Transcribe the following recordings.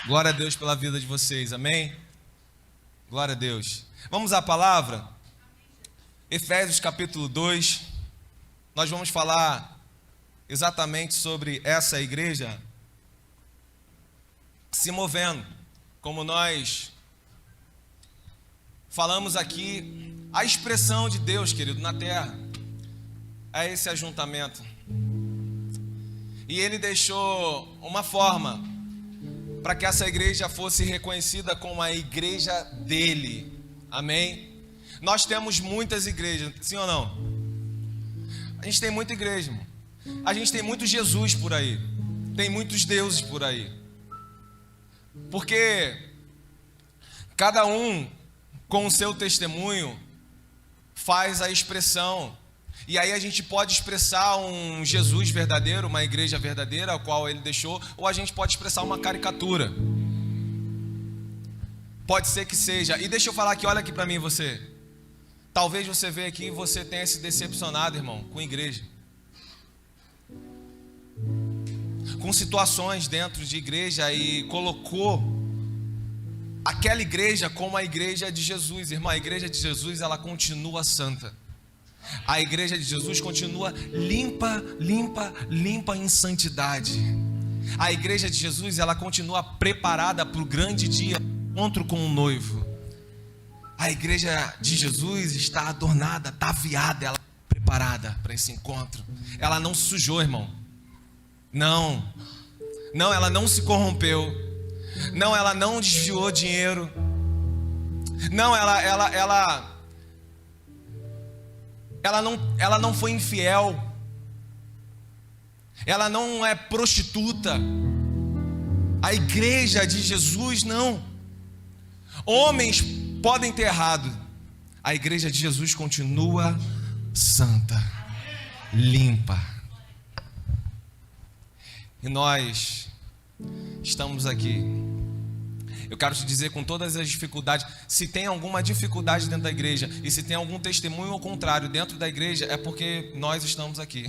Glória a Deus pela vida de vocês, amém? Glória a Deus. Vamos à palavra? Efésios capítulo 2. Nós vamos falar exatamente sobre essa igreja se movendo, como nós falamos aqui, a expressão de Deus, querido, na terra, é esse ajuntamento. E Ele deixou uma forma para que essa igreja fosse reconhecida como a igreja dele, amém? Nós temos muitas igrejas, sim ou não? A gente tem muita igreja, irmão. A gente tem muito Jesus por aí, tem muitos deuses por aí, porque cada um com o seu testemunho faz a expressão. E aí a gente pode expressar um Jesus verdadeiro, uma igreja verdadeira, a qual Ele deixou, ou a gente pode expressar uma caricatura. Pode ser que seja. E deixa eu falar aqui, olha aqui para mim você. Talvez você veja aqui e você tenha se decepcionado, irmão, com a igreja. Com situações dentro de igreja e colocou aquela igreja como a igreja de Jesus. Irmão, a igreja de Jesus, ela continua santa. A igreja de Jesus continua limpa em santidade. A igreja de Jesus, ela continua preparada para o grande dia, encontro com o noivo. A igreja de Jesus está adornada, ataviada, ela é preparada para esse encontro. Ela não se sujou, irmão. Não, ela não se corrompeu. Não, ela não desviou dinheiro. Não, ela não foi infiel. Ela não é prostituta. A igreja de Jesus não. Homens podem ter errado. A igreja de Jesus continua santa, limpa. E nós estamos aqui. Eu quero te dizer, com todas as dificuldades, se tem alguma dificuldade dentro da igreja e se tem algum testemunho ao contrário dentro da igreja, é porque nós estamos aqui.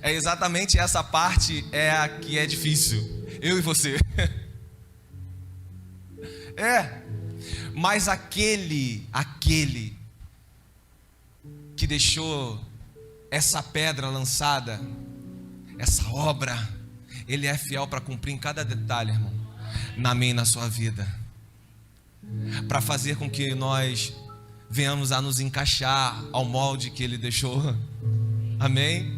É exatamente essa parte a que é difícil. Eu e você. Mas aquele que deixou essa pedra lançada, essa obra, Ele é fiel para cumprir em cada detalhe, irmão, na minha e na sua vida, para fazer com que nós venhamos a nos encaixar ao molde que Ele deixou, amém?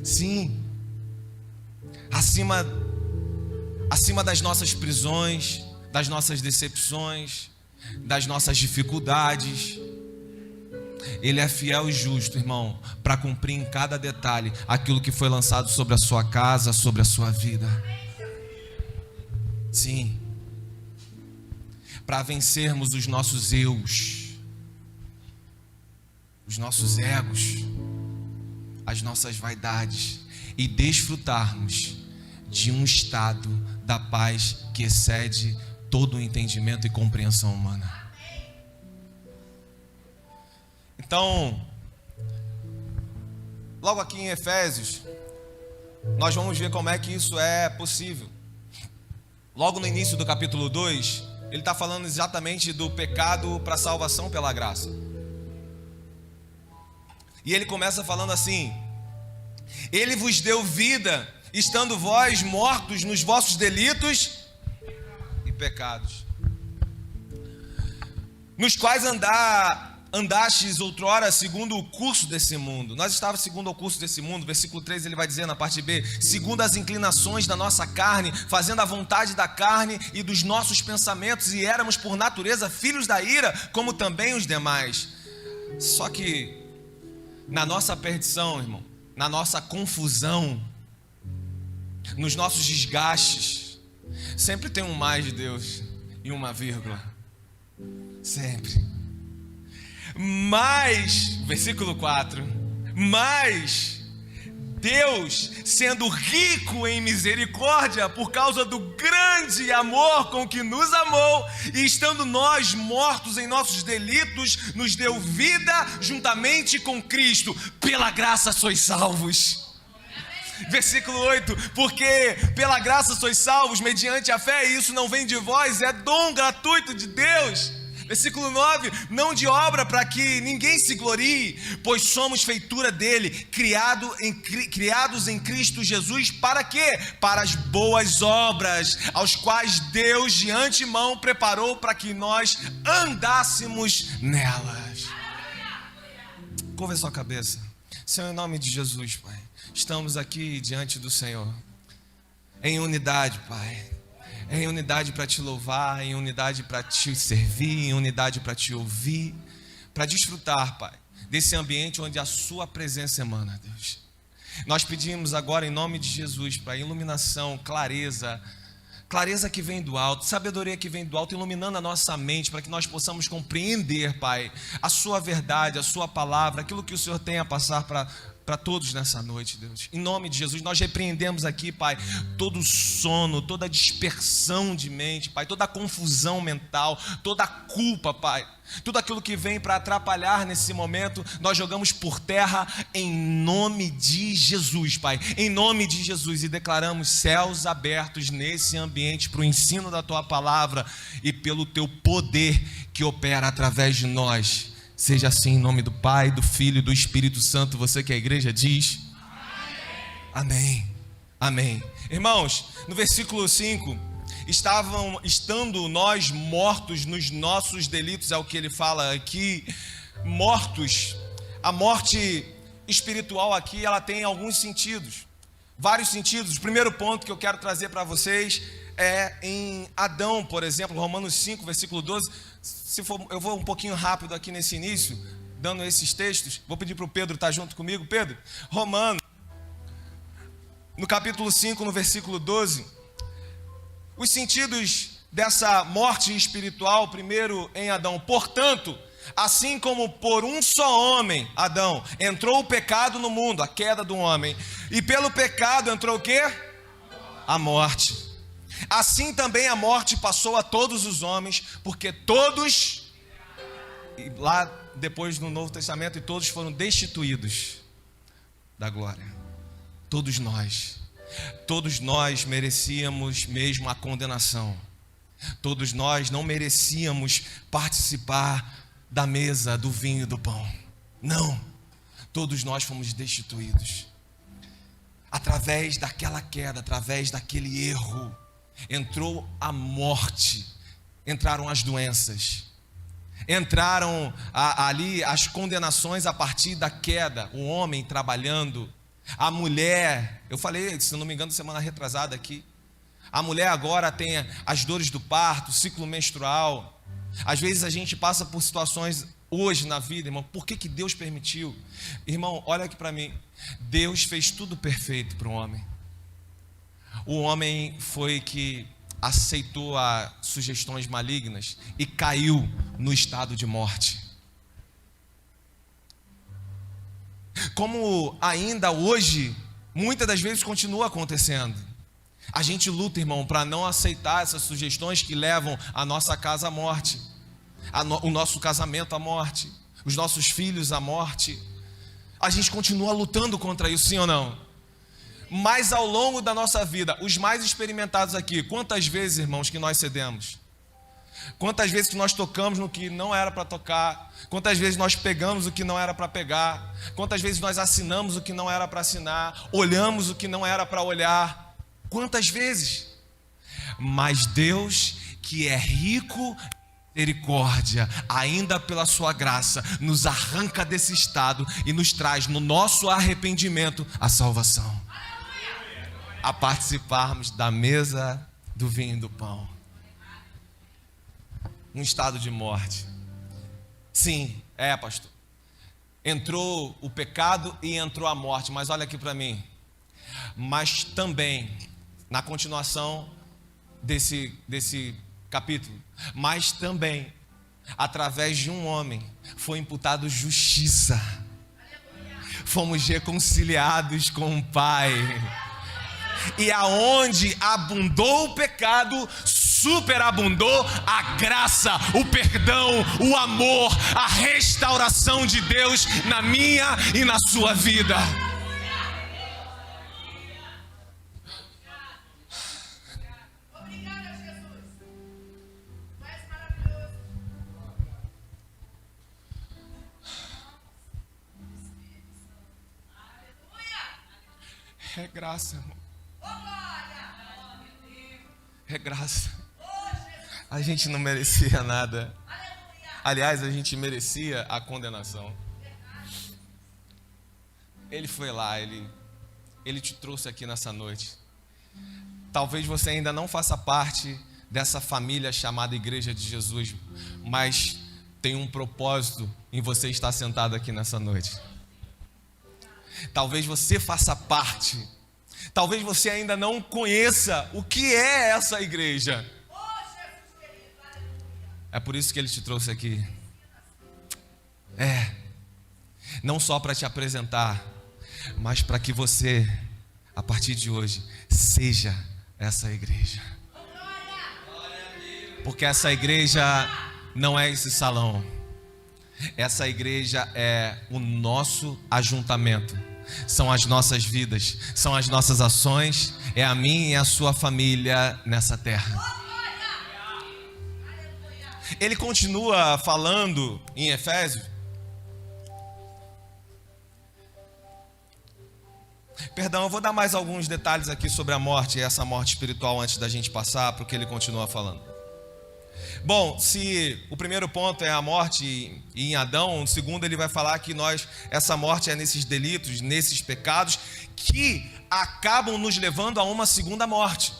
Sim, acima das nossas prisões, das nossas decepções, das nossas dificuldades, Ele é fiel e justo, irmão, para cumprir em cada detalhe aquilo que foi lançado sobre a sua casa, sobre a sua vida. Sim, para vencermos os nossos eus, os nossos egos, as nossas vaidades e desfrutarmos de um estado da paz que excede todo o entendimento e compreensão humana. Então, logo aqui em Efésios, nós vamos ver como é que isso é possível. Logo no início do capítulo 2, ele está falando exatamente do pecado para a salvação pela graça. E ele começa falando assim: Ele vos deu vida, estando vós mortos nos vossos delitos e pecados, nos quais andastes outrora segundo o curso desse mundo. Nós estávamos segundo o curso desse mundo. Versículo 3 ele vai dizer na parte B: segundo as inclinações da nossa carne, fazendo a vontade da carne e dos nossos pensamentos, e éramos por natureza filhos da ira, como também os demais. Só que na nossa perdição, irmão, na nossa confusão, nos nossos desgastes, sempre tem um mais de Deus e uma vírgula. Sempre. Mas, versículo 4, mas Deus, sendo rico em misericórdia, por causa do grande amor com que nos amou, e estando nós mortos em nossos delitos, nos deu vida juntamente com Cristo. Pela graça sois salvos. Versículo 8, porque pela graça sois salvos, mediante a fé, e isso não vem de vós, é dom gratuito de Deus. Versículo 9, não de obra para que ninguém se glorie, pois somos feitura dele, criados em Cristo Jesus, para quê? Para as boas obras, aos quais Deus de antemão preparou para que nós andássemos nelas. Curva a sua cabeça. Senhor, em nome de Jesus, Pai, estamos aqui diante do Senhor, em unidade, Pai. Em unidade para te louvar, em unidade para te servir, em unidade para te ouvir, para desfrutar, Pai, desse ambiente onde a sua presença emana, Deus. Nós pedimos agora em nome de Jesus, Pai, iluminação, clareza que vem do alto, sabedoria que vem do alto, iluminando a nossa mente, para que nós possamos compreender, Pai, a sua verdade, a sua palavra, aquilo que o Senhor tem a passar para todos nessa noite, Deus. Em nome de Jesus, nós repreendemos aqui, Pai, todo sono, toda dispersão de mente, Pai, toda confusão mental, toda culpa, Pai, tudo aquilo que vem para atrapalhar nesse momento, nós jogamos por terra em nome de Jesus, Pai, em nome de Jesus, e declaramos céus abertos nesse ambiente para o ensino da Tua palavra e pelo Teu poder que opera através de nós. Seja assim em nome do Pai, do Filho e do Espírito Santo. Você que a igreja diz amém, amém. Irmãos, no versículo 5, estando nós mortos nos nossos delitos, é o que ele fala aqui, mortos. A morte espiritual aqui, ela tem alguns sentidos, vários sentidos. O primeiro ponto que eu quero trazer para vocês é em Adão, por exemplo, Romanos 5, versículo 12. Eu vou um pouquinho rápido aqui nesse início, dando esses textos. Vou pedir para o Pedro estar junto comigo. Pedro, Romanos, no capítulo 5, no versículo 12, os sentidos dessa morte espiritual, primeiro em Adão. Portanto, assim como por um só homem, Adão, entrou o pecado no mundo, a queda do homem, e pelo pecado entrou o quê? A morte. Assim também a morte passou a todos os homens, porque todos, e lá depois no Novo Testamento, e todos foram destituídos da glória. Todos nós merecíamos mesmo a condenação. Todos nós não merecíamos participar da mesa, do vinho e do pão. Não, todos nós fomos destituídos. Através daquela queda, através daquele erro, entrou a morte, entraram as doenças, entraram ali as condenações a partir da queda, o homem trabalhando, a mulher, eu falei, se não me engano, semana retrasada aqui, a mulher agora tem as dores do parto, ciclo menstrual. Às vezes a gente passa por situações hoje na vida, irmão, por que Deus permitiu? Irmão, olha aqui para mim, Deus fez tudo perfeito para o homem. O homem foi que aceitou as sugestões malignas e caiu no estado de morte. Como ainda hoje, muitas das vezes continua acontecendo. A gente luta, irmão, para não aceitar essas sugestões que levam a nossa casa à morte, o nosso casamento à morte, os nossos filhos à morte. A gente continua lutando contra isso, sim ou não? Mas ao longo da nossa vida, os mais experimentados aqui, quantas vezes, irmãos, que nós cedemos? Quantas vezes que nós tocamos no que não era para tocar? Quantas vezes nós pegamos o que não era para pegar? Quantas vezes nós assinamos o que não era para assinar? Olhamos o que não era para olhar? Quantas vezes? Mas Deus, que é rico em misericórdia, ainda pela sua graça, nos arranca desse estado e nos traz no nosso arrependimento a salvação. A participarmos da mesa, do vinho e do pão. Um estado de morte. Sim, pastor. Entrou o pecado e entrou a morte. Mas olha aqui para mim. Mas também, na continuação desse capítulo, mas também, através de um homem, foi imputado justiça. Fomos reconciliados com o Pai. E aonde abundou o pecado, superabundou a graça, o perdão, o amor, a restauração de Deus na minha e na sua vida. É graça, irmão. É graça. A gente não merecia nada. Aliás, a gente merecia a condenação. Ele foi lá, ele te trouxe aqui nessa noite. Talvez você ainda não faça parte dessa família chamada Igreja de Jesus, mas tem um propósito em você estar sentado aqui nessa noite. Talvez você faça parte. Talvez você ainda não conheça o que é essa igreja. É por isso que ele te trouxe aqui. Não só para te apresentar, mas para que você, a partir de hoje, seja essa igreja. Porque essa igreja não é esse salão. Essa igreja é o nosso ajuntamento. São as nossas vidas, são as nossas ações, é a minha e a sua família nessa terra. Ele continua falando em Efésios. Perdão, eu vou dar mais alguns detalhes aqui sobre a morte e essa morte espiritual antes da gente passar para o que ele continua falando. Bom, se o primeiro ponto é a morte em Adão, o segundo ele vai falar que essa morte é nesses delitos, nesses pecados que acabam nos levando a uma segunda morte,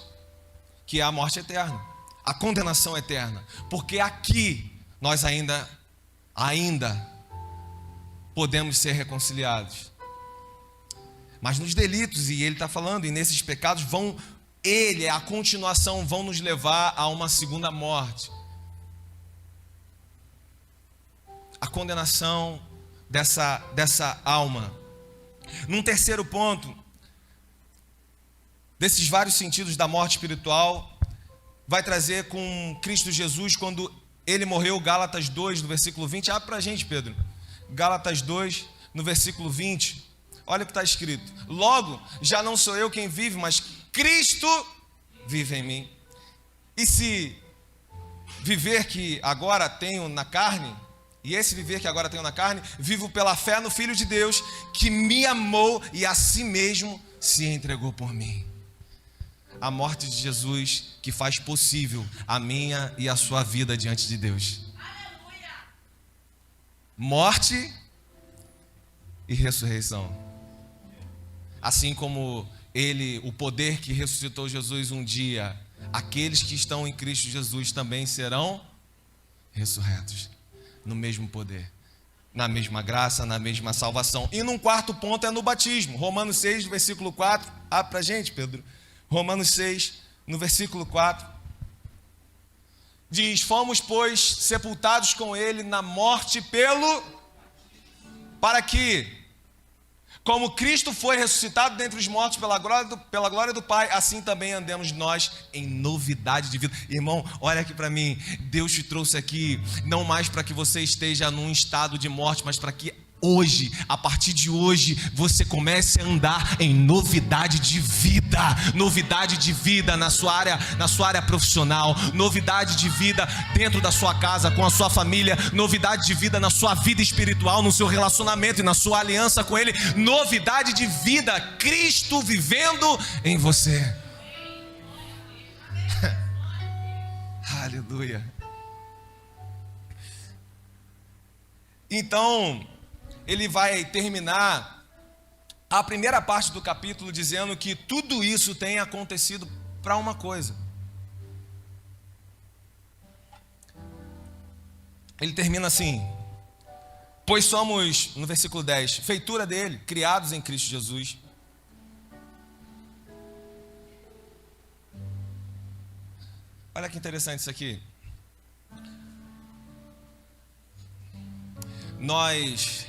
que é a morte eterna, a condenação eterna, porque aqui nós ainda podemos ser reconciliados. Mas nos delitos, e ele está falando, e nesses pecados a continuação, vão nos levar a uma segunda morte. A condenação dessa alma. Num terceiro ponto, desses vários sentidos da morte espiritual, vai trazer com Cristo Jesus, quando ele morreu, Gálatas 2, no versículo 20. Abre para a gente, Pedro. Gálatas 2, no versículo 20. Olha o que está escrito. Logo, já não sou eu quem vive, mas Cristo vive em mim. E se viver que agora tenho na carne, e esse viver que agora tenho na carne, vivo pela fé no Filho de Deus, que me amou e a si mesmo se entregou por mim. A morte de Jesus que faz possível a minha e a sua vida diante de Deus. Morte e ressurreição. Assim como o poder que ressuscitou Jesus um dia, aqueles que estão em Cristo Jesus também serão ressurretos. No mesmo poder, na mesma graça, na mesma salvação. E num quarto ponto é no batismo. Romanos 6, versículo 4. Abre para a gente, Pedro. Romanos 6, no versículo 4. Diz: fomos, pois, sepultados com ele na morte para que, como Cristo foi ressuscitado dentre os mortos pela glória do Pai, assim também andemos nós em novidade de vida. Irmão, olha aqui para mim. Deus te trouxe aqui não mais para que você esteja num estado de morte, mas para que hoje, a partir de hoje, você comece a andar em novidade de vida. Novidade de vida na sua área profissional, novidade de vida dentro da sua casa, com a sua família, novidade de vida na sua vida espiritual, no seu relacionamento e na sua aliança com Ele, novidade de vida, Cristo vivendo em você. Aleluia. Então, ele vai terminar a primeira parte do capítulo dizendo que tudo isso tem acontecido para uma coisa. Ele termina assim: pois somos, no versículo 10, feitura dele, criados em Cristo Jesus. Olha que interessante isso aqui. Nós,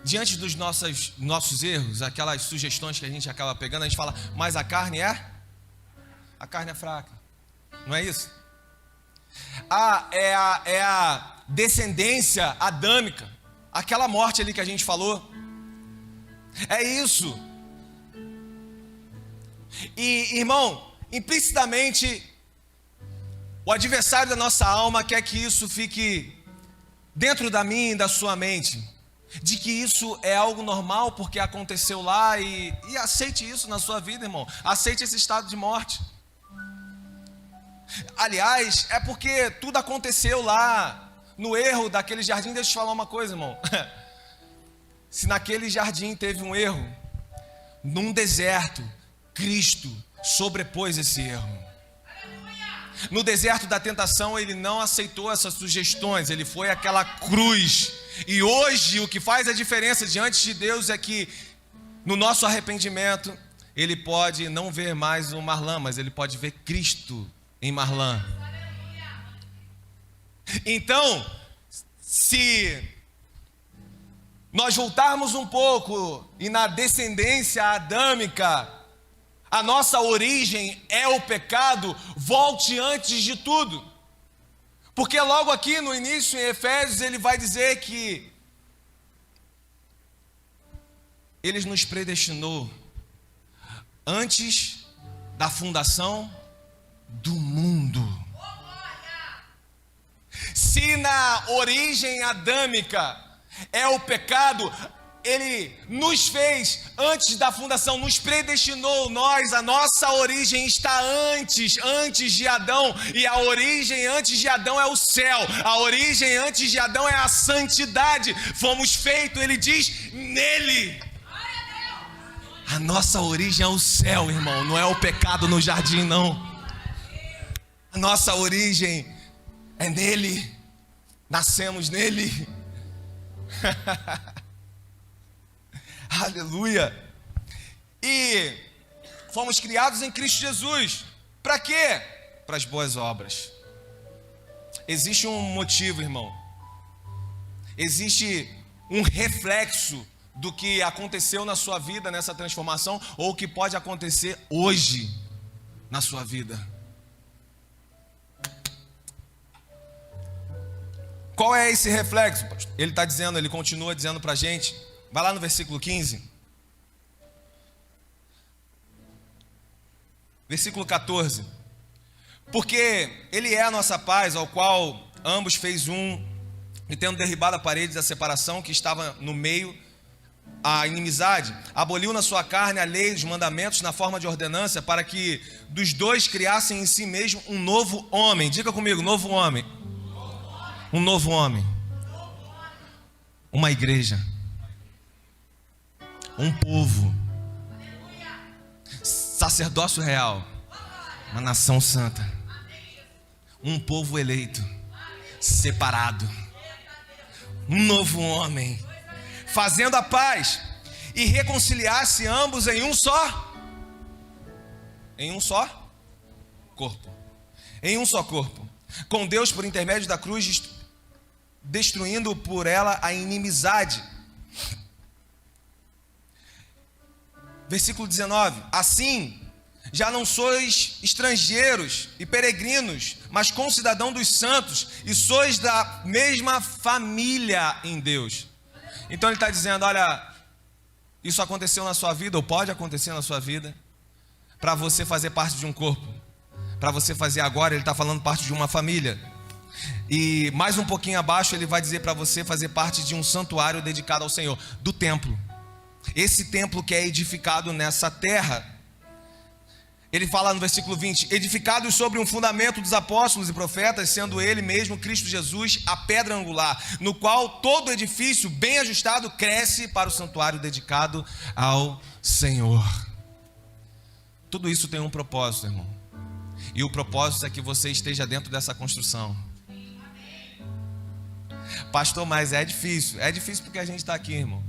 diante dos nossos erros, aquelas sugestões que a gente acaba pegando, a gente fala, mas a carne é fraca. Não é isso? É a descendência adâmica, aquela morte ali que a gente falou. É isso. E, irmão, implicitamente, o adversário da nossa alma quer que isso fique dentro da minha e da sua mente. de que isso é algo normal porque aconteceu lá e aceite isso na sua vida, irmão. Aceite esse estado de morte. Aliás, é porque tudo aconteceu lá no erro daquele jardim. Deixa eu te falar uma coisa, irmão. Se naquele jardim teve um erro, num deserto, Cristo sobrepôs esse erro. No deserto da tentação, ele não aceitou essas sugestões, ele foi aquela cruz. E hoje o que faz a diferença diante de Deus é que no nosso arrependimento, ele pode não ver mais o Marlã, mas ele pode ver Cristo em Marlã. Então, se nós voltarmos um pouco e na descendência adâmica, a nossa origem é o pecado, volte antes de tudo. Porque logo aqui no início, em Efésios, ele vai dizer que ele nos predestinou antes da fundação do mundo. Se na origem adâmica é o pecado, ele nos fez antes da fundação, nos predestinou, a nossa origem está antes de Adão, e a origem antes de Adão é o céu, a origem antes de Adão é a santidade, fomos feitos, ele diz, nele. A nossa origem é o céu, irmão, não é o pecado no jardim, não. A nossa origem é nele, nascemos nele. Aleluia. E fomos criados em Cristo Jesus. Para quê? Para as boas obras. Existe um motivo, irmão. Existe um reflexo do que aconteceu na sua vida nessa transformação, ou o que pode acontecer hoje na sua vida. Qual é esse reflexo? Ele está dizendo, ele continua dizendo para a gente. Vai lá no versículo 15. Versículo 14. Porque ele é a nossa paz, ao qual ambos fez um, e tendo derribado a parede da separação que estava no meio, a inimizade, aboliu na sua carne a lei, os mandamentos na forma de ordenança, para que dos dois criassem em si mesmo um novo homem. Diga comigo, novo homem. Um novo homem. Uma igreja. Um povo, sacerdócio real, uma nação santa, um povo eleito, separado, um novo homem, fazendo a paz e reconciliar-se ambos em um só corpo, com Deus por intermédio da cruz, destruindo por ela a inimizade. Versículo 19. Assim, já não sois estrangeiros e peregrinos, mas concidadão dos santos, e sois da mesma família em Deus. Então ele está dizendo, olha, isso aconteceu na sua vida, ou pode acontecer na sua vida, para você fazer parte de um corpo. Para você fazer agora, ele está falando parte de uma família. E mais um pouquinho abaixo, ele vai dizer para você fazer parte de um santuário dedicado ao Senhor, do templo. Esse templo que é edificado nessa terra. Ele fala no versículo 20: edificados sobre um fundamento dos apóstolos e profetas, sendo ele mesmo, Cristo Jesus, a pedra angular, no qual todo edifício bem ajustado cresce para o santuário dedicado ao Senhor. Tudo isso tem um propósito, irmão. E o propósito é que você esteja dentro dessa construção. Pastor, mas é difícil. É difícil porque a gente está aqui, irmão.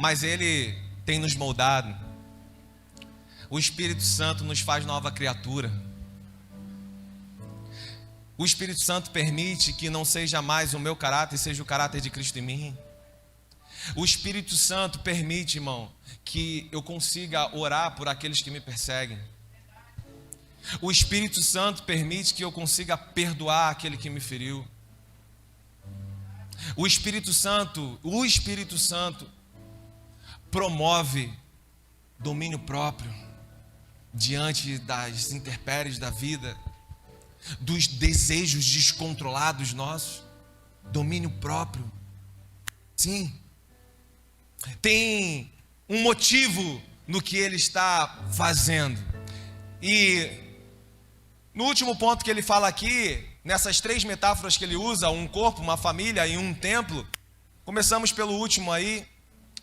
Mas Ele tem nos moldado. O Espírito Santo nos faz nova criatura. O Espírito Santo permite que não seja mais o meu caráter, seja o caráter de Cristo em mim. O Espírito Santo permite, irmão, que eu consiga orar por aqueles que me perseguem. O Espírito Santo permite que eu consiga perdoar aquele que me feriu. O Espírito Santo promove domínio próprio diante das intempéries da vida, dos desejos descontrolados nossos. domínio próprio. Sim. Tem um motivo no que ele está fazendo. E no último ponto que ele fala aqui, nessas 3 metáforas que ele usa, um corpo, uma família e um templo, começamos pelo último aí,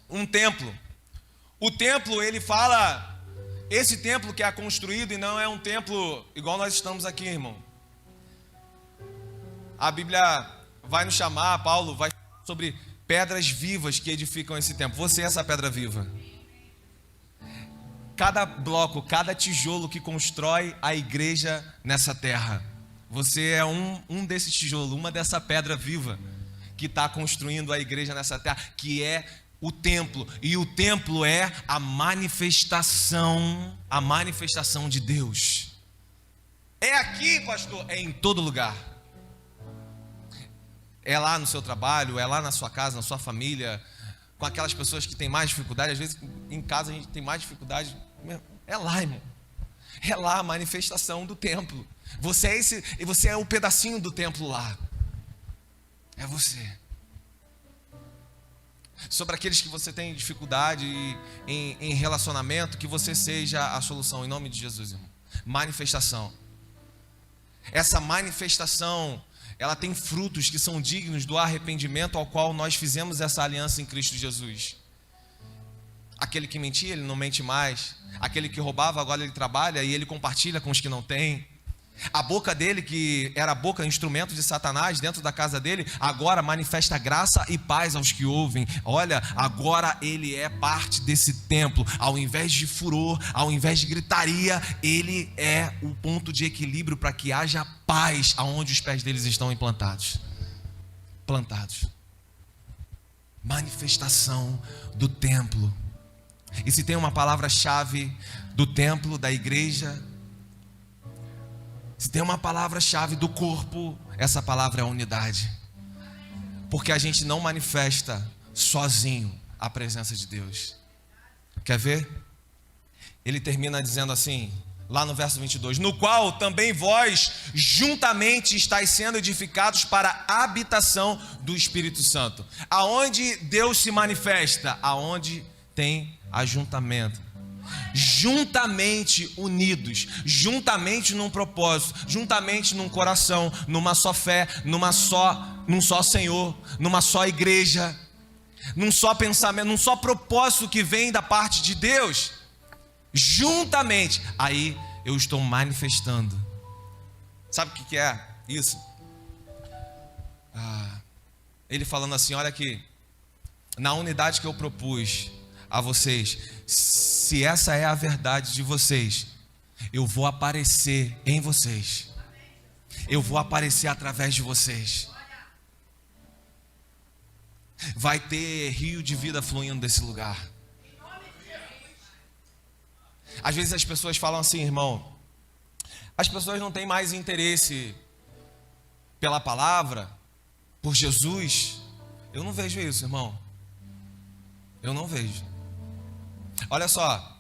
um templo. O templo, ele fala, esse templo que é construído e não é um templo igual nós estamos aqui, irmão. A Bíblia vai nos chamar, Paulo vai falar sobre pedras vivas que edificam esse templo. Você é essa pedra viva. Cada bloco, cada tijolo que constrói a igreja nessa terra. Você é um desses tijolos, uma dessa pedra viva que está construindo a igreja nessa terra, que é o templo. E o templo é a manifestação de Deus. É aqui, pastor? É em todo lugar. É lá no seu trabalho, é lá na sua casa, na sua família, com aquelas pessoas que têm mais dificuldade. Às vezes em casa a gente tem mais dificuldade. É lá, irmão. É lá a manifestação do templo. Você é o pedacinho do templo lá. É você. Sobre aqueles que você tem dificuldade em relacionamento, que você seja a solução, em nome de Jesus, irmão. Manifestação. Essa manifestação, ela tem frutos que são dignos do arrependimento ao qual nós fizemos essa aliança em Cristo Jesus. Aquele que mentia, ele não mente mais. Aquele que roubava, agora ele trabalha e ele compartilha com os que não têm. A boca dele, que era a boca, instrumento de Satanás dentro da casa dele, agora manifesta graça e paz aos que ouvem. Olha, agora ele é parte desse templo. Ao invés de furor, ao invés de gritaria, ele é o ponto de equilíbrio para que haja paz aonde os pés deles estão implantados. Manifestação do templo. E se tem uma palavra-chave do templo, da igreja, se tem uma palavra-chave do corpo, essa palavra é a unidade. Porque a gente não manifesta sozinho a presença de Deus. Quer ver? Ele termina dizendo assim, lá no verso 22, no qual também vós juntamente estáis sendo edificados para a habitação do Espírito Santo. Aonde Deus se manifesta? Aonde tem ajuntamento. Juntamente unidos, juntamente num propósito, juntamente num coração, numa só fé, num só Senhor, numa só igreja, num só pensamento, num só propósito que vem da parte de Deus. Juntamente, aí eu estou manifestando. Sabe o que é isso? Ele falando assim, olha aqui, na unidade que eu propus a vocês, se essa é a verdade de vocês, eu vou aparecer em vocês, eu vou aparecer através de vocês. Vai ter rio de vida fluindo desse lugar. Às vezes as pessoas falam assim, irmão, as pessoas não têm mais interesse pela palavra, por Jesus. Eu não vejo isso, irmão. Eu não vejo. Olha só,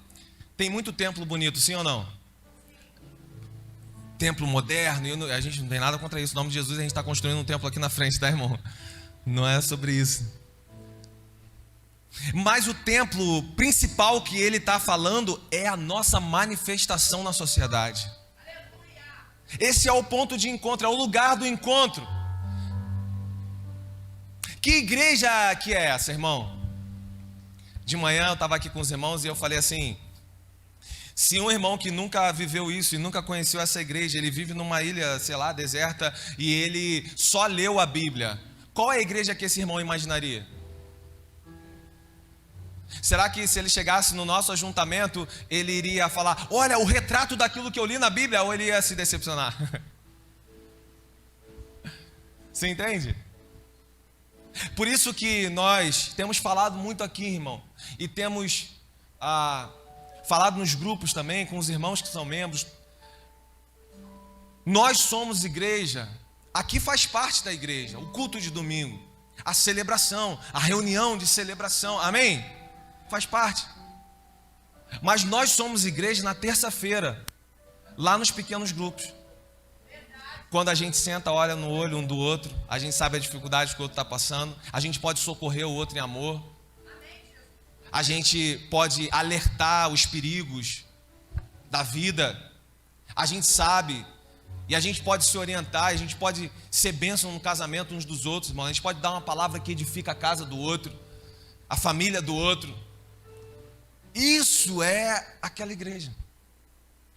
tem muito templo bonito, sim ou não? Templo moderno, a gente não tem nada contra isso. Em nome de Jesus, a gente está construindo um templo aqui na frente, tá, irmão? Não é sobre isso. Mas o templo principal que ele está falando é a nossa manifestação na sociedade. Esse é o ponto de encontro, é o lugar do encontro. Que igreja que é essa, irmão? De manhã eu estava aqui com os irmãos e eu falei assim, se um irmão que nunca viveu isso e nunca conheceu essa igreja, ele vive numa ilha, sei lá, deserta, e ele só leu a Bíblia, qual é a igreja que esse irmão imaginaria? Será que se ele chegasse no nosso ajuntamento, ele iria falar, olha, o retrato daquilo que eu li na Bíblia, ou ele ia se decepcionar? Você entende? Por isso que nós temos falado muito aqui, irmão, e temos falado nos grupos também, com os irmãos que são membros. Nós somos igreja, aqui faz parte da igreja, o culto de domingo, a celebração, a reunião de celebração, amém? Faz parte. Mas nós somos igreja na terça-feira, lá nos pequenos grupos. Quando a gente senta, olha no olho um do outro, a gente sabe a dificuldade que o outro está passando, a gente pode socorrer o outro em amor, a gente pode alertar os perigos da vida, a gente sabe, e a gente pode se orientar, a gente pode ser bênção no casamento uns dos outros, irmão. A gente pode dar uma palavra que edifica a casa do outro, a família do outro. Isso é aquela igreja,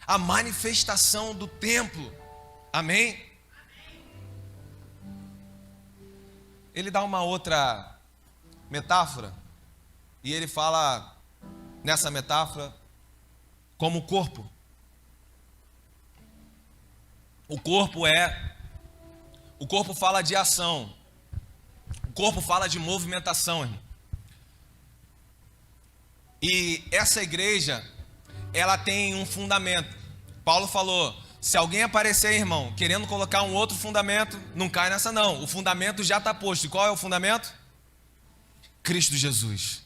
a manifestação do templo. Amém? Ele dá uma outra metáfora, e ele fala nessa metáfora como o corpo. O corpo fala de ação, o corpo fala de movimentação, irmão. E essa igreja, ela tem um fundamento. Paulo falou: se alguém aparecer, irmão, querendo colocar um outro fundamento, não cai nessa não. O fundamento já está posto. E qual é o fundamento? Cristo Jesus.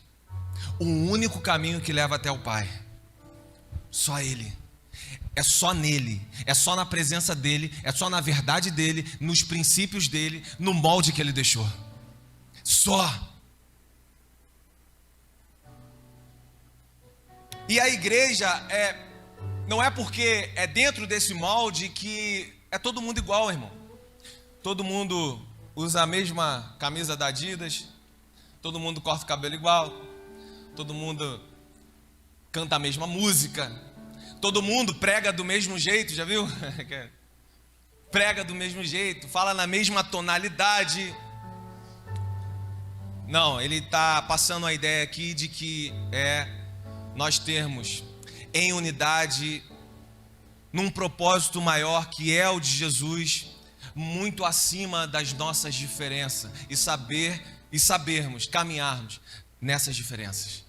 O único caminho que leva até o Pai. Só Ele. É só nele. É só na presença dele. É só na verdade dele. Nos princípios dele. No molde que ele deixou. Só. E a igreja não é porque é dentro desse molde que é todo mundo igual, irmão. Todo mundo usa a mesma camisa da Adidas, todo mundo corta o cabelo igual, todo mundo canta a mesma música, todo mundo prega do mesmo jeito, já viu? Prega do mesmo jeito, fala na mesma tonalidade. Não, ele está passando a ideia aqui de que nós termos em unidade, num propósito maior que é o de Jesus, muito acima das nossas diferenças, e sabermos caminharmos nessas diferenças,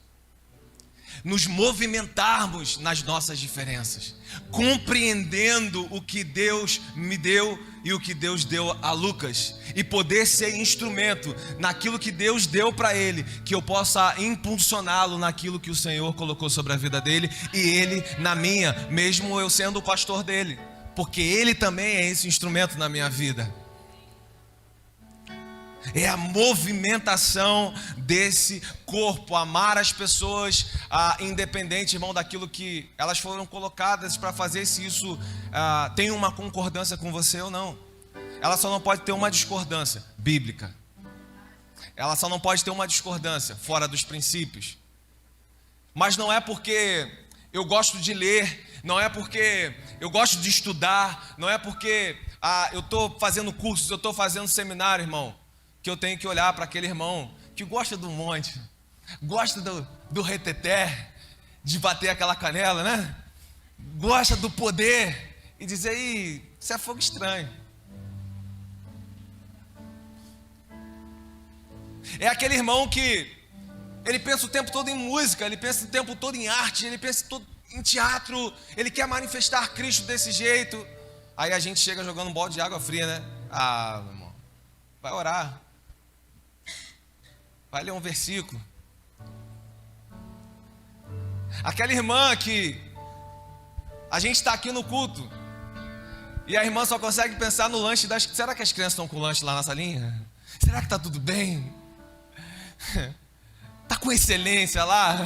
nos movimentarmos nas nossas diferenças, compreendendo o que Deus me deu e o que Deus deu a Lucas, e poder ser instrumento naquilo que Deus deu para ele, que eu possa impulsioná-lo naquilo que o Senhor colocou sobre a vida dele, e ele na minha, mesmo eu sendo o pastor dele, porque ele também é esse instrumento na minha vida. É a movimentação desse corpo, amar as pessoas, independente, irmão, daquilo que elas foram colocadas para fazer, se isso tem uma concordância com você ou não. Ela só não pode ter uma discordância bíblica. Ela só não pode ter uma discordância fora dos princípios. Mas não é porque eu gosto de ler, não é porque eu gosto de estudar, não é porque eu estou fazendo cursos, eu estou fazendo seminário, irmão, que eu tenho que olhar para aquele irmão que gosta do monte, gosta do reteté, de bater aquela canela, né? Gosta do poder e dizer: "Ih, isso é fogo estranho". É aquele irmão que ele pensa o tempo todo em música, ele pensa o tempo todo em arte, ele pensa todo em teatro, ele quer manifestar Cristo desse jeito. Aí a gente chega jogando um balde de água fria, né? Meu irmão, vai orar. Vai ler um versículo. Aquela irmã que a gente está aqui no culto e a irmã só consegue pensar no lanche será que as crianças estão com lanche lá na salinha? Será que está tudo bem? Está com excelência lá?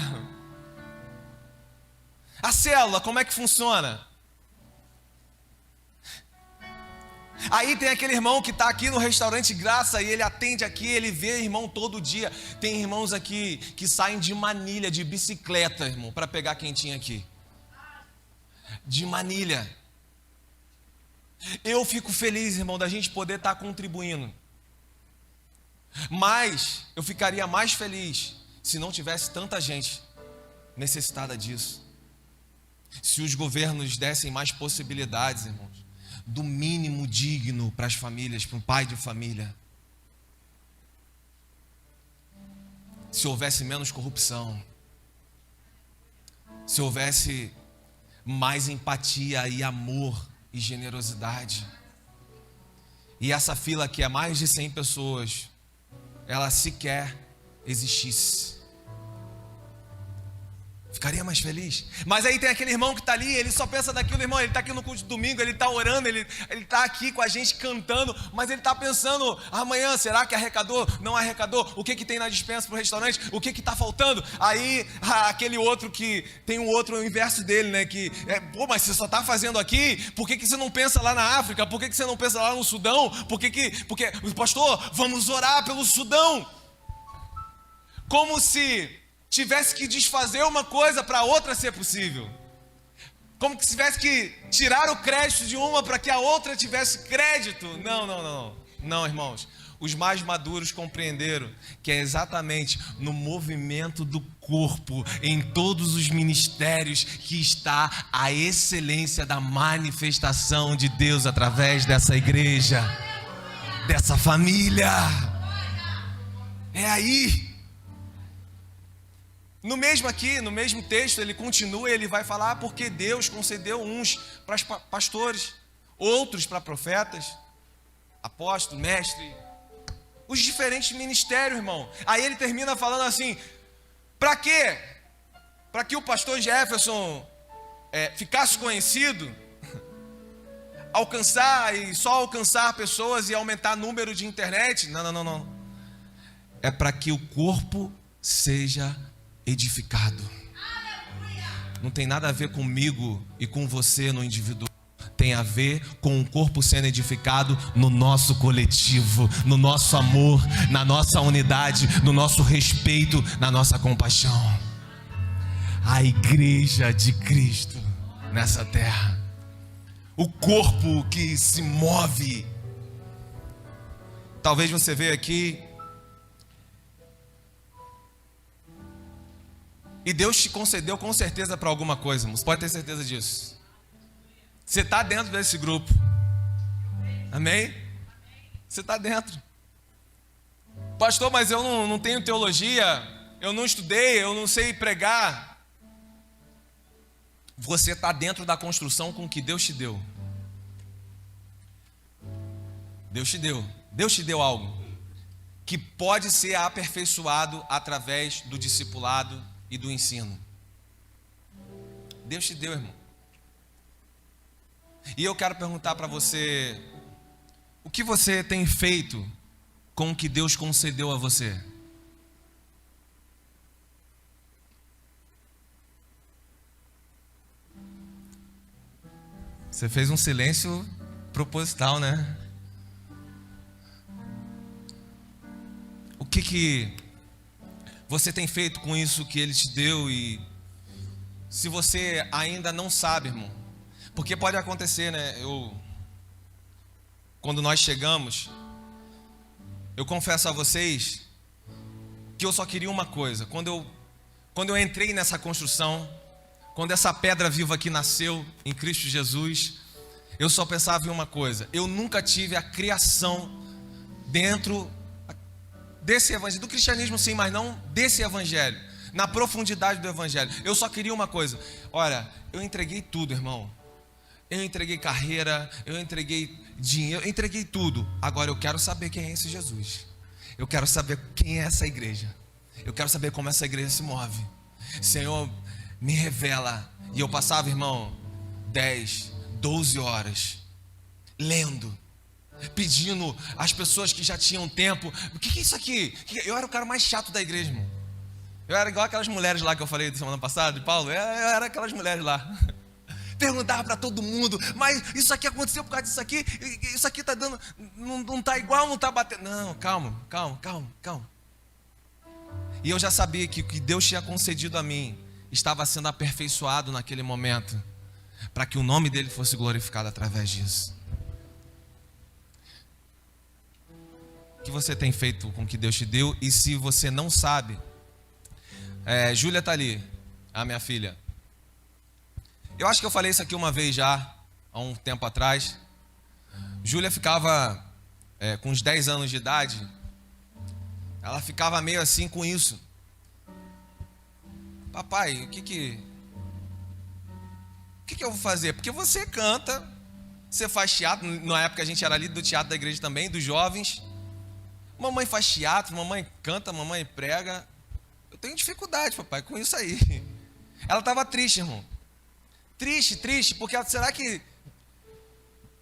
A célula, como é que funciona? Aí tem aquele irmão que está aqui no restaurante Graça e ele atende aqui, ele vê irmão todo dia. Tem irmãos aqui que saem de Manilha, de bicicleta, irmão, para pegar quentinha aqui. De Manilha. Eu fico feliz, irmão, da gente poder estar contribuindo. Mas eu ficaria mais feliz se não tivesse tanta gente necessitada disso. Se os governos dessem mais possibilidades, irmãos, do mínimo digno para as famílias, para um pai de família. Se houvesse menos corrupção, se houvesse mais empatia e amor e generosidade, e essa fila que é mais de 100 pessoas, ela sequer existisse. Ficaria mais feliz. Mas aí tem aquele irmão que está ali, ele só pensa naquilo, irmão. Ele está aqui no culto de domingo, ele está orando, ele está aqui com a gente cantando, mas ele está pensando: amanhã, será que arrecadou? Não arrecadou? O que tem na despensa para o restaurante? O que está faltando? Aí aquele outro que tem um outro inverso dele, né? Que mas você só está fazendo aqui, por que você não pensa lá na África? Por que você não pensa lá no Sudão? Porque, pastor, vamos orar pelo Sudão. Como se tivesse que desfazer uma coisa para outra ser possível. Como se tivesse que tirar o crédito de uma para que a outra tivesse crédito. Não, irmãos. Os mais maduros compreenderam que é exatamente no movimento do corpo, em todos os ministérios, que está a excelência da manifestação de Deus através dessa igreja, dessa família. É aí. No mesmo texto, ele continua, ele vai falar porque Deus concedeu uns para pastores, outros para profetas, apóstolo, mestre, os diferentes ministérios, irmão. Aí ele termina falando assim: para quê? Para que o pastor Jefferson ficasse conhecido, alcançar pessoas e aumentar o número de internet? Não. É para que o corpo seja edificado. Não tem nada a ver comigo e com você no individual. Tem a ver com o corpo sendo edificado no nosso coletivo, no nosso amor, na nossa unidade, no nosso respeito, na nossa compaixão. A igreja de Cristo nessa terra. O corpo que se move. Talvez você veja aqui e Deus te concedeu com certeza para alguma coisa, você pode ter certeza disso. Você está dentro desse grupo. Amém? Você está dentro. Pastor, mas eu não tenho teologia, eu não estudei, eu não sei pregar. Você está dentro da construção com o que Deus te deu. Deus te deu algo que pode ser aperfeiçoado através do discipulado e do ensino. Deus te deu, irmão. E eu quero perguntar para você: o que você tem feito com o que Deus concedeu a você? Você fez um silêncio proposital, né? O que você tem feito com isso que Ele te deu? E se você ainda não sabe, irmão, porque pode acontecer, né? Quando nós chegamos, eu confesso a vocês que eu só queria uma coisa. Quando eu entrei nessa construção, quando essa pedra viva aqui nasceu em Cristo Jesus, eu só pensava em uma coisa: eu nunca tive a criação dentro desse evangelho, do cristianismo sim, mas não desse evangelho, na profundidade do evangelho. Eu só queria uma coisa: olha, eu entreguei tudo, irmão. Eu entreguei carreira, eu entreguei dinheiro, eu entreguei tudo. Agora eu quero saber quem é esse Jesus. Eu quero saber quem é essa igreja. Eu quero saber como essa igreja se move. Senhor, me revela. E eu passava, irmão, 10, 12 horas lendo, pedindo às pessoas que já tinham tempo: o que é isso aqui? Eu era o cara mais chato da igreja, irmão. Eu era igual aquelas mulheres lá que eu falei semana passada, de Paulo. Eu era aquelas mulheres lá. Perguntava para todo mundo: mas isso aqui aconteceu por causa disso aqui? Isso aqui está dando, não está igual, não está batendo. Não, calma. E eu já sabia que o que Deus tinha concedido a mim estava sendo aperfeiçoado naquele momento, para que o nome dele fosse glorificado através disso. O que você tem feito com o que Deus te deu? E se você não sabe, Júlia está ali, a minha filha. Eu acho que eu falei isso aqui uma vez já, há um tempo atrás. Júlia ficava com uns 10 anos de idade. Ela ficava meio assim com isso: papai, o que eu vou fazer? Porque você canta, você faz teatro. Na época a gente era líder do teatro da igreja também, dos jovens. Mamãe faz teatro, mamãe canta, mamãe prega. Eu tenho dificuldade, papai, com isso aí. Ela estava triste, irmão. Triste, porque será que,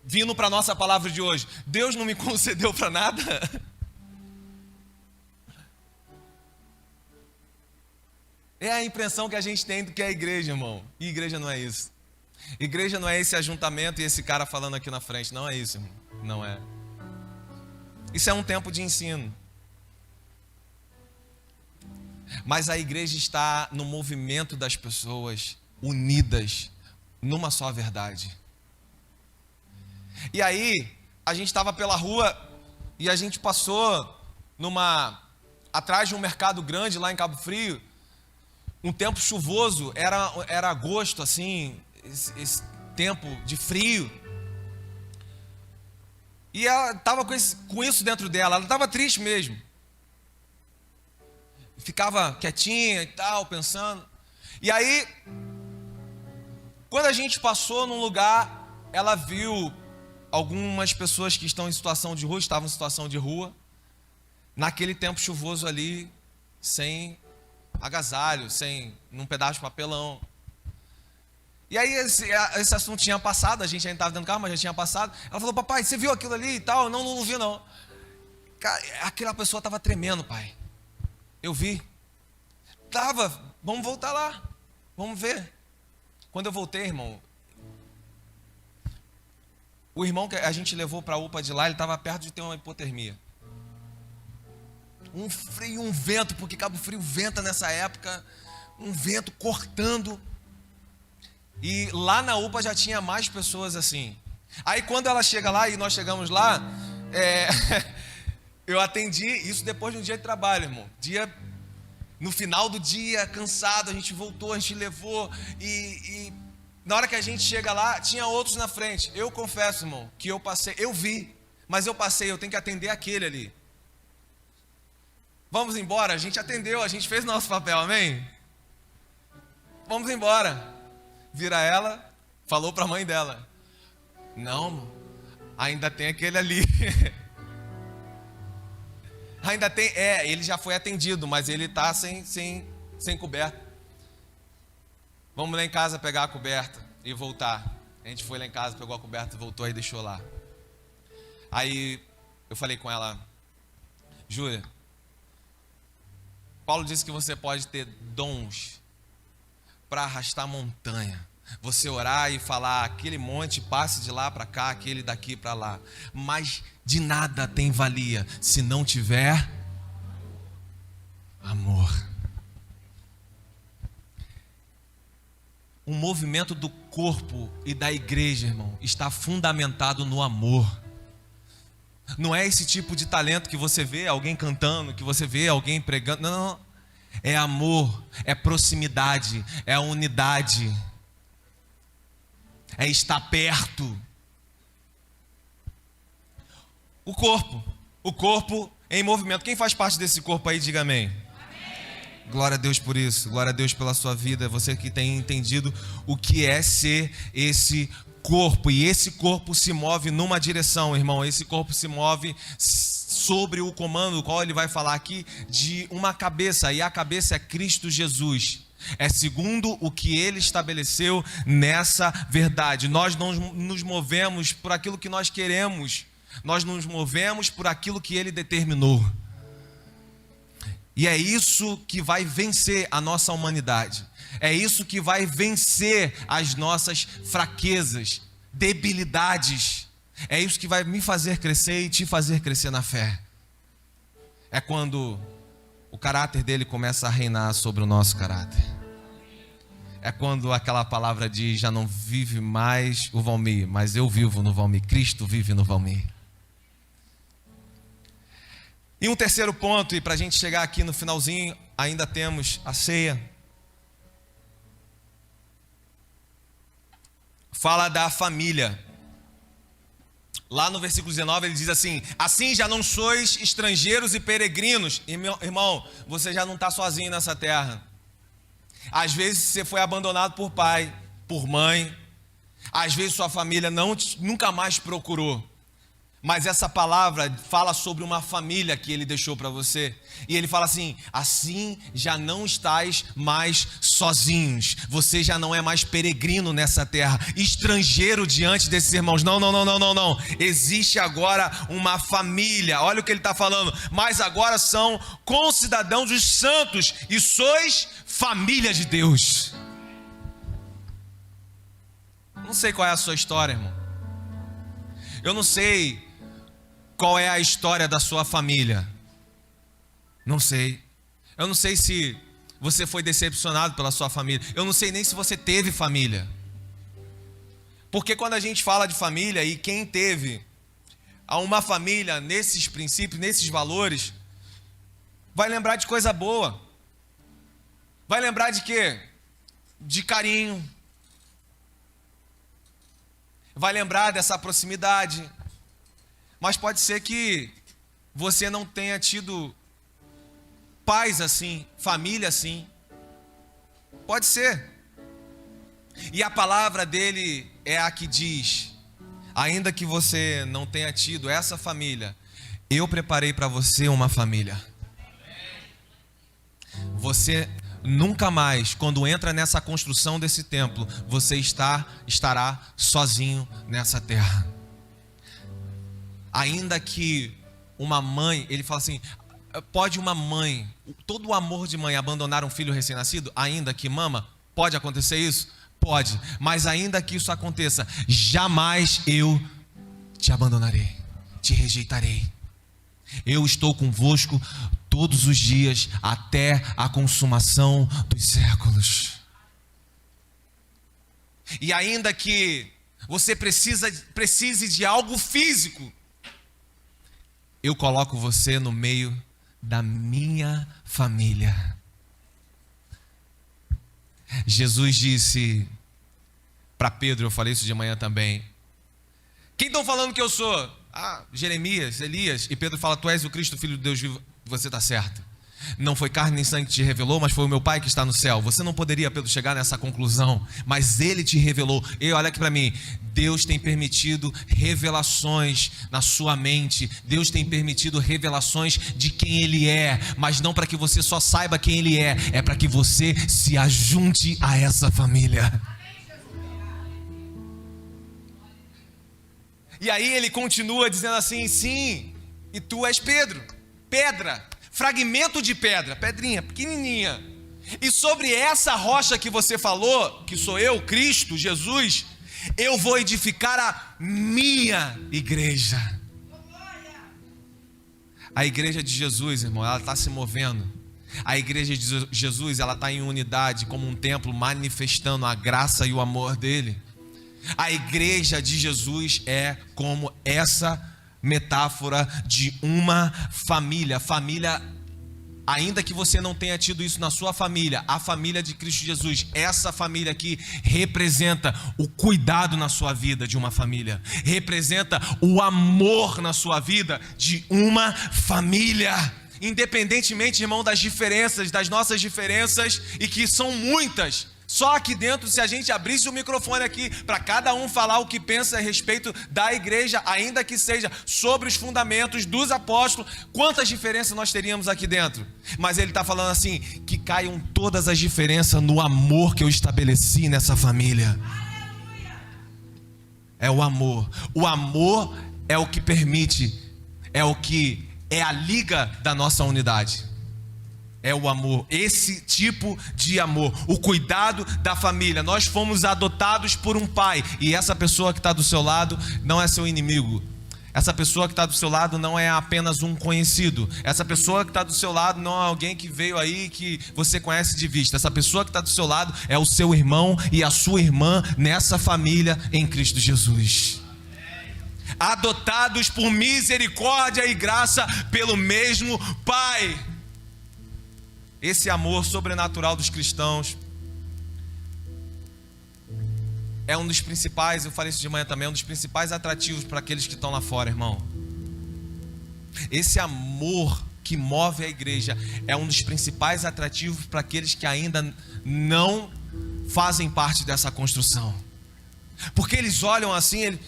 vindo para a nossa palavra de hoje, Deus não me concedeu para nada? É a impressão que a gente tem do que é a igreja, irmão. E igreja não é isso. Igreja não é esse ajuntamento e esse cara falando aqui na frente. Não é isso, irmão. Não é. Isso é um tempo de ensino. Mas a igreja está no movimento das pessoas unidas numa só verdade. E aí, a gente estava pela rua e a gente passou atrás de um mercado grande lá em Cabo Frio. Um tempo chuvoso, era agosto, assim, esse tempo de frio. E ela estava com isso dentro dela, ela estava triste mesmo. Ficava quietinha e tal, pensando. E aí, quando a gente passou num lugar, ela viu algumas pessoas que estavam em situação de rua, naquele tempo chuvoso ali, sem agasalho, num pedaço de papelão. E aí esse assunto tinha passado, a gente ainda estava dentro do carro, mas já tinha passado. Ela falou: papai, você viu aquilo ali e tal? Não vi não. Cara, aquela pessoa estava tremendo, pai. Eu vi. Vamos voltar lá, vamos ver. Quando eu voltei, irmão, o irmão que a gente levou para a UPA de lá, ele estava perto de ter uma hipotermia. Um frio, um vento, porque Cabo Frio venta nessa época, um vento cortando. E lá na UPA já tinha mais pessoas assim. Aí quando ela chega lá, e nós chegamos lá, eu atendi, isso depois de um dia de trabalho, irmão. No final do dia, cansado, a gente voltou, a gente levou, e na hora que a gente chega lá, tinha outros na frente. Eu confesso, irmão, que eu passei, eu vi, mas eu tenho que atender aquele ali. Vamos embora, a gente atendeu, a gente fez nosso papel, amém? Vamos embora. Vira ela, falou para a mãe dela: não, ainda tem aquele ali. Ainda tem, ele já foi atendido, mas ele está sem coberta. Vamos lá em casa pegar a coberta e voltar. A gente foi lá em casa, pegou a coberta, voltou e deixou lá. Aí eu falei com ela: Júlia, Paulo disse que você pode ter dons para arrastar montanha. Você orar e falar: aquele monte passe de lá para cá, aquele daqui para lá. Mas de nada tem valia se não tiver amor. O movimento do corpo e da igreja, irmão, está fundamentado no amor. Não é esse tipo de talento que você vê alguém cantando, que você vê alguém pregando. Não. É amor, é proximidade, é unidade, é estar perto. O corpo em movimento. Quem faz parte desse corpo aí, diga amém. Amém. Glória a Deus por isso, glória a Deus pela sua vida. Você que tem entendido o que é ser esse corpo. E esse corpo se move numa direção, irmão. Esse corpo se move sobre o comando, o qual ele vai falar aqui, de uma cabeça. E a cabeça é Cristo Jesus. É segundo o que ele estabeleceu nessa verdade. Nós não nos movemos por aquilo que nós queremos. Nós nos movemos por aquilo que ele determinou. E é isso que vai vencer a nossa humanidade. É isso que vai vencer as nossas fraquezas, debilidades. É isso que vai me fazer crescer e te fazer crescer na fé. É quando o caráter dele começa a reinar sobre o nosso caráter. É quando aquela palavra diz: já não vive mais o Valmir, mas eu vivo no Valmir. Cristo vive no Valmir. E um terceiro ponto, e para a gente chegar aqui no finalzinho, ainda temos a ceia. Fala da família. Lá no versículo 19 ele diz assim: assim já não sois estrangeiros e peregrinos. E meu irmão, você já não está sozinho nessa terra. Às vezes você foi abandonado por pai, por mãe. Às vezes sua família nunca mais procurou. Mas essa palavra fala sobre uma família que ele deixou para você. E ele fala assim: assim já não estáis mais sozinhos. Você já não é mais peregrino nessa terra, estrangeiro diante desses irmãos. Não. Existe agora uma família. Olha o que ele está falando. Mas agora são concidadãos dos santos e sois família de Deus. Não sei qual é a sua história, irmão. Eu não sei qual é a história da sua família. Não sei. Eu não sei se você foi decepcionado pela sua família. Eu não sei nem se você teve família. Porque quando a gente fala de família, e quem teve uma família nesses princípios, nesses valores, vai lembrar de coisa boa. Vai lembrar de quê? De carinho. Vai lembrar dessa proximidade. Mas pode ser que você não tenha tido pais assim, família assim. Pode ser. E a palavra dele é a que diz: ainda que você não tenha tido essa família, eu preparei para você uma família. Você nunca mais, quando entra nessa construção desse templo, você estará sozinho nessa terra. Ainda que uma mãe, ele fala assim: pode uma mãe, todo o amor de mãe, abandonar um filho recém-nascido? Ainda que mama, pode acontecer isso? Pode, mas ainda que isso aconteça, jamais eu te abandonarei, te rejeitarei. Eu estou convosco todos os dias até a consumação dos séculos. E ainda que você precise de algo físico, eu coloco você no meio da minha família. Jesus disse para Pedro, eu falei isso de manhã também: quem estão falando que eu sou? Jeremias, Elias. E Pedro fala: tu és o Cristo, filho de Deus vivo. Você está certo. Não foi carne nem sangue que te revelou, mas foi o meu Pai que está no céu. Você não poderia, Pedro, chegar nessa conclusão, mas Ele te revelou. E olha aqui para mim: Deus tem permitido revelações na sua mente. Deus tem permitido revelações de quem Ele é, mas não para que você só saiba quem Ele é para que você se ajunte a essa família. E aí ele continua dizendo assim: sim, e tu és Pedro, pedra, fragmento de pedra, pedrinha pequenininha. E sobre essa rocha que você falou, que sou eu, Cristo, Jesus, eu vou edificar a minha igreja. A igreja de Jesus, irmão, ela está se movendo. A igreja de Jesus, ela está em unidade, como um templo, manifestando a graça e o amor dele. A igreja de Jesus é como essa metáfora de uma família. Família, ainda que você não tenha tido isso na sua família, a família de Cristo Jesus, essa família aqui representa o cuidado na sua vida de uma família, representa o amor na sua vida de uma família. Independentemente, irmão, das diferenças, das nossas diferenças, e que são muitas. Só aqui dentro, se a gente abrisse o microfone aqui para cada um falar o que pensa a respeito da igreja, ainda que seja sobre os fundamentos dos apóstolos, quantas diferenças nós teríamos aqui dentro? Mas ele está falando assim: que caiam todas as diferenças no amor que eu estabeleci nessa família. É o amor. O amor é o que permite, é o que é a liga da nossa unidade. É o amor, esse tipo de amor, o cuidado da família. Nós fomos adotados por um pai, e essa pessoa que está do seu lado não é seu inimigo. Essa pessoa que está do seu lado não é apenas um conhecido. Essa pessoa que está do seu lado não é alguém que veio aí que você conhece de vista. Essa pessoa que está do seu lado é o seu irmão e a sua irmã nessa família em Cristo Jesus. Adotados por misericórdia e graça pelo mesmo Pai. Esse amor sobrenatural dos cristãos é um dos principais, eu falei isso de manhã também, é um dos principais atrativos para aqueles que estão lá fora, irmão. Esse amor que move a igreja é um dos principais atrativos para aqueles que ainda não fazem parte dessa construção. Porque eles olham assim,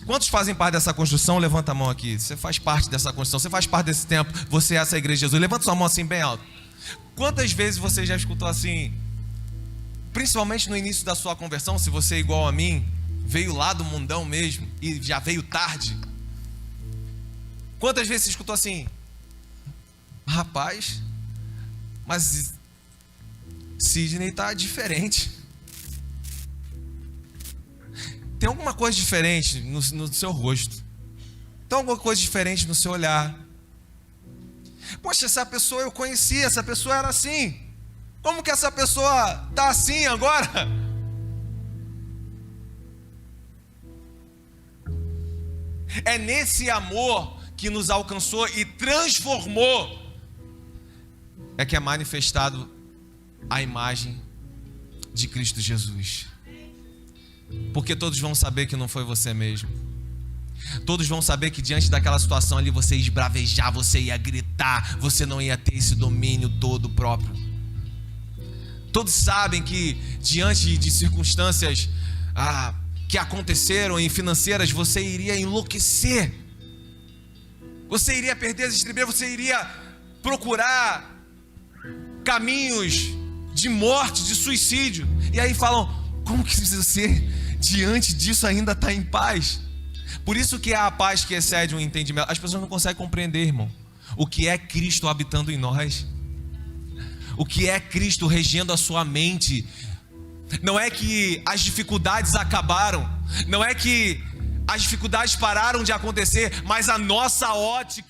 Quantos fazem parte dessa construção? Levanta a mão aqui. Você faz parte dessa construção, você faz parte desse tempo, você é essa igreja de Jesus. Levanta sua mão assim bem alto. Quantas vezes você já escutou assim, principalmente no início da sua conversão, se você é igual a mim, veio lá do mundão mesmo e já veio tarde? Quantas vezes você escutou assim, rapaz, mas Sidney tá diferente. Tem alguma coisa diferente no seu rosto. Tem alguma coisa diferente no seu olhar. Poxa, essa pessoa eu conhecia, essa pessoa era assim. Como que essa pessoa está assim agora? É nesse amor que nos alcançou e transformou, é que é manifestado a imagem de Cristo Jesus. Porque todos vão saber que não foi você mesmo. Todos vão saber que diante daquela situação ali você ia esbravejar, você ia gritar, você não ia ter esse domínio todo próprio. Todos sabem que diante de circunstâncias que aconteceram em financeiras, você iria enlouquecer. Você iria perder as estribeiras, você iria procurar caminhos de morte, de suicídio. E aí falam, como que você diante disso ainda está em paz? Por isso que é a paz que excede o entendimento. As pessoas não conseguem compreender, irmão, o que é Cristo habitando em nós. O que é Cristo regendo a sua mente. Não é que as dificuldades acabaram, não é que as dificuldades pararam de acontecer, mas a nossa ótica